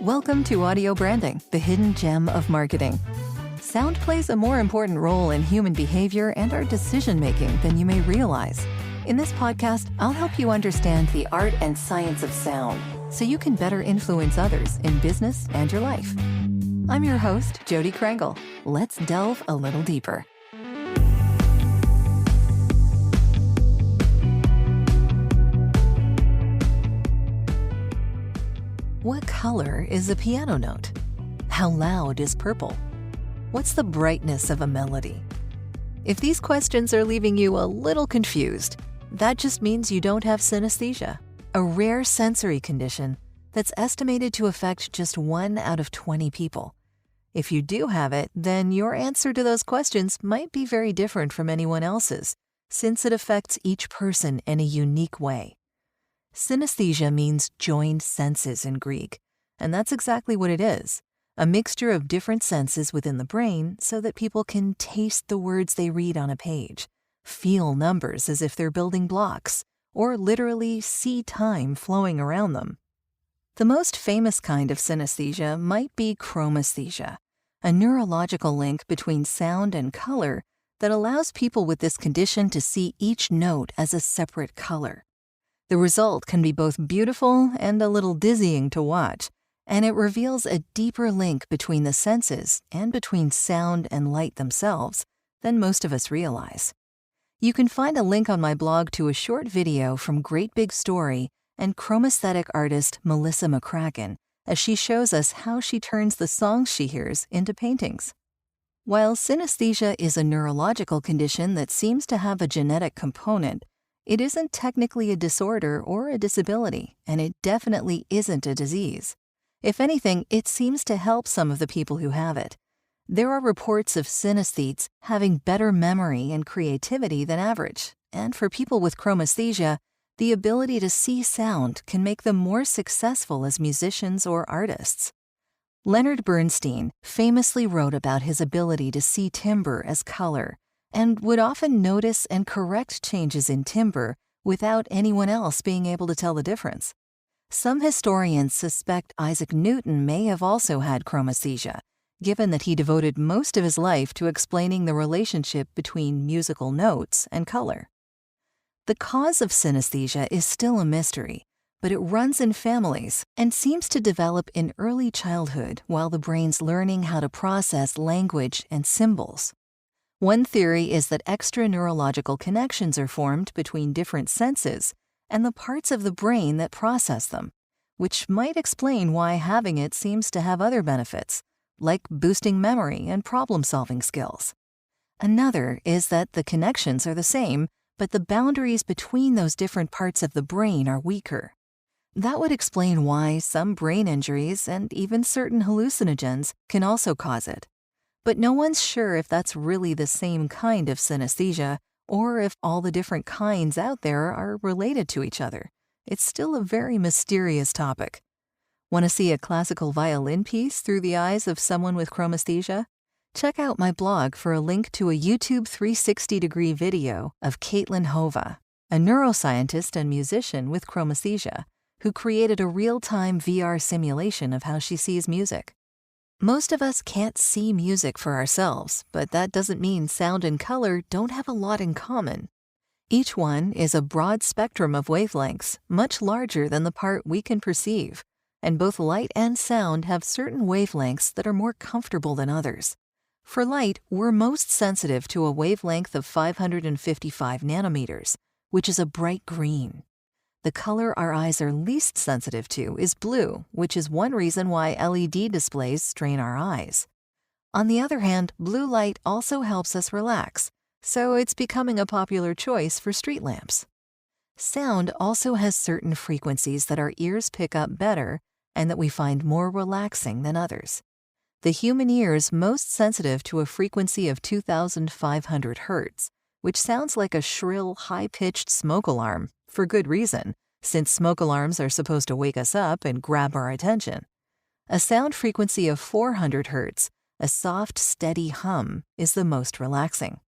Welcome to Audio Branding, the hidden gem of marketing. Sound plays a more important role in human behavior and our decision-making than you may realize. In this podcast, I'll help you understand the art and science of sound so you can better influence others in business and your life. I'm your host, Jody Krangle. Let's delve a little deeper. What color is a piano note? How loud is purple? What's the brightness of a melody? If these questions are leaving you a little confused, that just means you don't have synesthesia, a rare sensory condition that's estimated to affect just 1 out of 20 people. If you do have it, then your answer to those questions might be very different from anyone else's, since it affects each person in a unique way. Synesthesia means joined senses in Greek, and that's exactly what it is, a mixture of different senses within the brain so that people can taste the words they read on a page, feel numbers as if they're building blocks, or literally see time flowing around them. The most famous kind of synesthesia might be Chromesthesia, a neurological link between sound and color that allows people with this condition to see each note as a separate color. The result can be both beautiful and a little dizzying to watch, and it reveals a deeper link between the senses and between sound and light themselves than most of us realize. You can find a link on my blog to a short video from Great Big Story and chromesthetic artist Melissa McCracken as she shows us how she turns the songs she hears into paintings. While synesthesia is a neurological condition that seems to have a genetic component, it isn't technically a disorder or a disability, and it definitely isn't a disease. If anything, it seems to help some of the people who have it. There are reports of synesthetes having better memory and creativity than average, and for people with chromesthesia, the ability to see sound can make them more successful as musicians or artists. Leonard Bernstein famously wrote about his ability to see timbre as color, and would often notice and correct changes in timbre without anyone else being able to tell the difference. Some historians suspect Isaac Newton may have also had chromesthesia, given that he devoted most of his life to explaining the relationship between musical notes and color. The cause of synesthesia is still a mystery, but it runs in families and seems to develop in early childhood while the brain's learning how to process language and symbols. One theory is that extra neurological connections are formed between different senses and the parts of the brain that process them, which might explain why having it seems to have other benefits, like boosting memory and problem-solving skills. Another is that the connections are the same, but the boundaries between those different parts of the brain are weaker. That would explain why some brain injuries and even certain hallucinogens can also cause it. But no one's sure if that's really the same kind of synesthesia or if all the different kinds out there are related to each other. It's still a very mysterious topic. Want to see a classical violin piece through the eyes of someone with chromesthesia? Check out my blog for a link to a YouTube 360-degree video of Caitlin Hova, a neuroscientist and musician with chromesthesia, who created a real-time VR simulation of how she sees music. Most of us can't see music for ourselves, but that doesn't mean sound and color don't have a lot in common. Each one is a broad spectrum of wavelengths, much larger than the part we can perceive, and both light and sound have certain wavelengths that are more comfortable than others. For light, we're most sensitive to a wavelength of 555 nanometers, which is a bright green. The color our eyes are least sensitive to is blue, which is one reason why LED displays strain our eyes. On the other hand, blue light also helps us relax, so it's becoming a popular choice for street lamps. Sound also has certain frequencies that our ears pick up better and that we find more relaxing than others. The human ear is most sensitive to a frequency of 2,500 Hz, which sounds like a shrill, high-pitched smoke alarm, for good reason, since smoke alarms are supposed to wake us up and grab our attention. A sound frequency of 400 Hz, a soft, steady hum, is the most relaxing.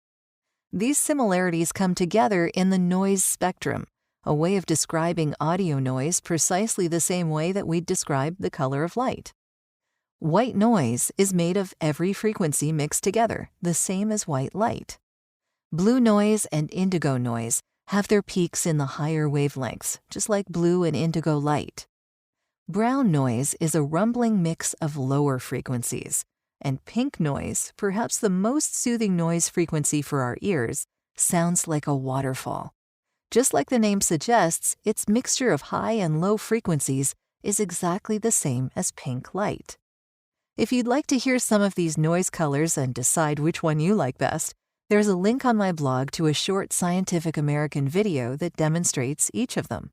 These similarities come together in the noise spectrum, a way of describing audio noise precisely the same way that we'd describe the color of light. White noise is made of every frequency mixed together, the same as white light. Blue noise and indigo noise have their peaks in the higher wavelengths, just like blue and indigo light. Brown noise is a rumbling mix of lower frequencies, and pink noise, perhaps the most soothing noise frequency for our ears, sounds like a waterfall. Just like the name suggests, its mixture of high and low frequencies is exactly the same as pink light. If you'd like to hear some of these noise colors and decide which one you like best, there's a link on my blog to a short Scientific American video that demonstrates each of them.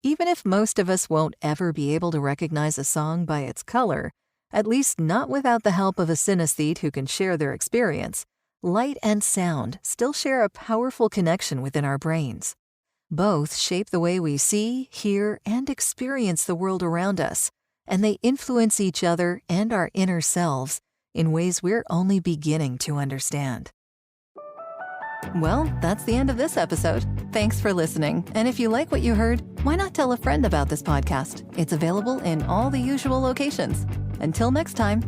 Even if most of us won't ever be able to recognize a song by its color, at least not without the help of a synesthete who can share their experience, light and sound still share a powerful connection within our brains. Both shape the way we see, hear, and experience the world around us, and they influence each other and our inner selves in ways we're only beginning to understand. Well, that's the end of this episode. Thanks for listening. And if you like what you heard, why not tell a friend about this podcast? It's available in all the usual locations. Until next time.